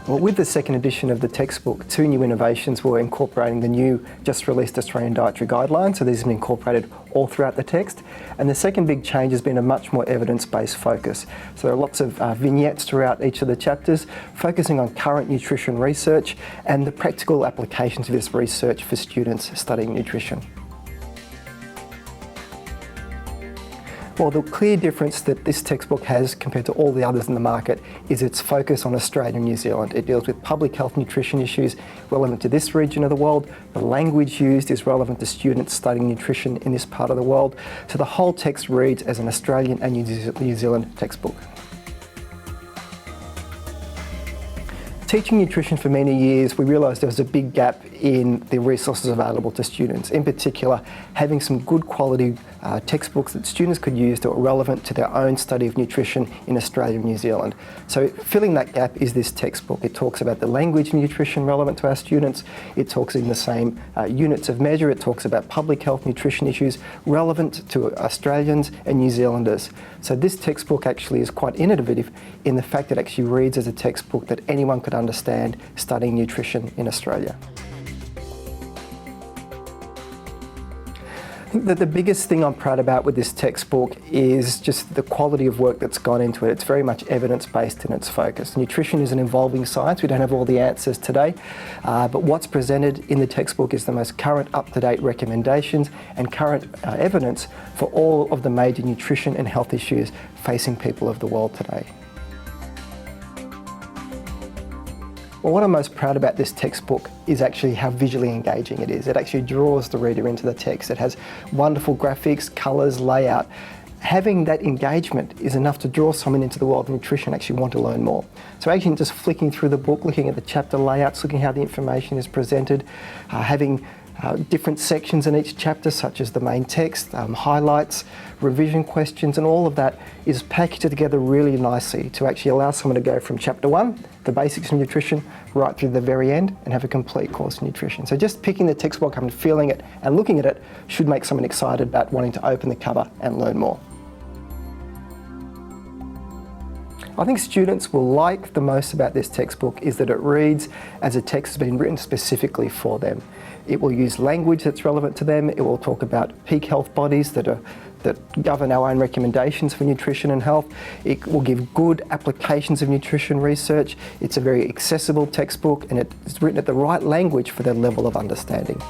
Well, with the second edition of the textbook, two new innovations were incorporating the new, just released Australian Dietary Guidelines, so these have been incorporated all throughout the text. And the second big change has been a much more evidence-based focus. So there are lots of vignettes throughout each of the chapters, focusing on current nutrition research and the practical applications of this research for students studying nutrition. Well, the clear difference that this textbook has compared to all the others in the market is its focus on Australia and New Zealand. It deals with public health nutrition issues relevant to this region of the world. The language used is relevant to students studying nutrition in this part of the world. So the whole text reads as an Australian and New Zealand textbook. Teaching nutrition for many years, we realised there was a big gap in the resources available to students. In particular, having some good quality textbooks that students could use that were relevant to their own study of nutrition in Australia and New Zealand. So filling that gap is this textbook. It talks about the language of nutrition relevant to our students. It talks in the same units of measure. It talks about public health nutrition issues relevant to Australians and New Zealanders. So this textbook actually is quite innovative in the fact that it actually reads as a textbook that anyone could understand studying nutrition in Australia. I think that the biggest thing I'm proud about with this textbook is just the quality of work that's gone into it. It's very much evidence-based in its focus. Nutrition is an evolving science. We don't have all the answers today, but what's presented in the textbook is the most current, up-to-date recommendations and current evidence for all of the major nutrition and health issues facing people of the world today. Well, what I'm most proud about this textbook is actually how visually engaging it is. It actually draws the reader into the text. It has wonderful graphics, colours, layout. Having that engagement is enough to draw someone into the world of nutrition and actually want to learn more. So actually just flicking through the book, looking at the chapter layouts, looking how the information is presented, having different sections in each chapter, such as the main text, highlights, revision questions, and all of that is packaged together really nicely to actually allow someone to go from chapter 1, the basics of nutrition, right through the very end and have a complete course in nutrition. So just picking the textbook up and feeling it and looking at it should make someone excited about wanting to open the cover and learn more. I think students will like the most about this textbook is that it reads as a text has been written specifically for them. It will use language that's relevant to them. It will talk about peak health bodies that govern our own recommendations for nutrition and health. It will give good applications of nutrition research. It's a very accessible textbook and it's written at the right language for their level of understanding.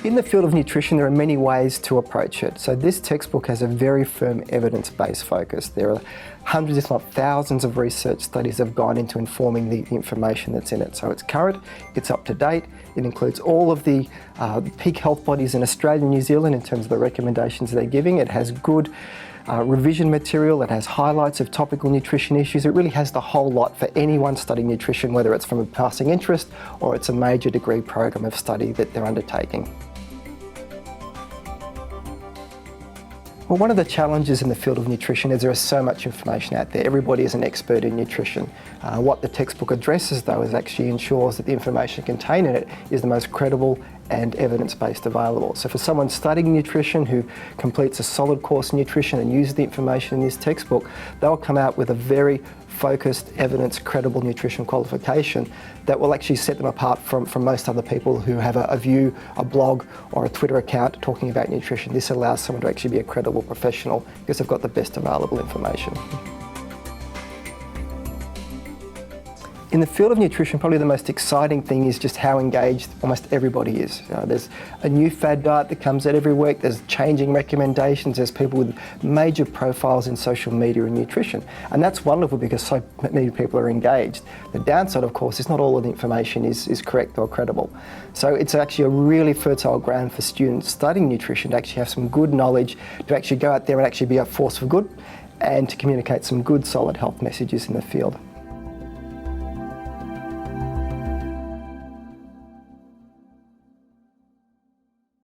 In the field of nutrition, there are many ways to approach it. So this textbook has a very firm evidence-based focus. There are hundreds, if not thousands, of research studies that have gone into informing the information that's in it. So it's current, it's up to date, it includes all of the peak health bodies in Australia and New Zealand in terms of the recommendations they're giving. It has good revision material, it has highlights of topical nutrition issues. It really has the whole lot for anyone studying nutrition, whether it's from a passing interest or it's a major degree program of study that they're undertaking. Well, one of the challenges in the field of nutrition is there is so much information out there. Everybody is an expert in nutrition. What the textbook addresses, though, is actually ensures that the information contained in it is the most credible and evidence-based available. So for someone studying nutrition who completes a solid course in nutrition and uses the information in this textbook, they'll come out with a very focused, evidence, credible nutrition qualification that will actually set them apart from most other people who have a view, a blog or a Twitter account talking about nutrition. This allows someone to actually be a credible professional because they've got the best available information. In the field of nutrition, probably the most exciting thing is just how engaged almost everybody is. There's a new fad diet that comes out every week, there's changing recommendations, there's people with major profiles in social media and nutrition. And that's wonderful because so many people are engaged. The downside, of course, is not all of the information is correct or credible. So it's actually a really fertile ground for students studying nutrition to actually have some good knowledge, to actually go out there and actually be a force for good, and to communicate some good, solid health messages in the field.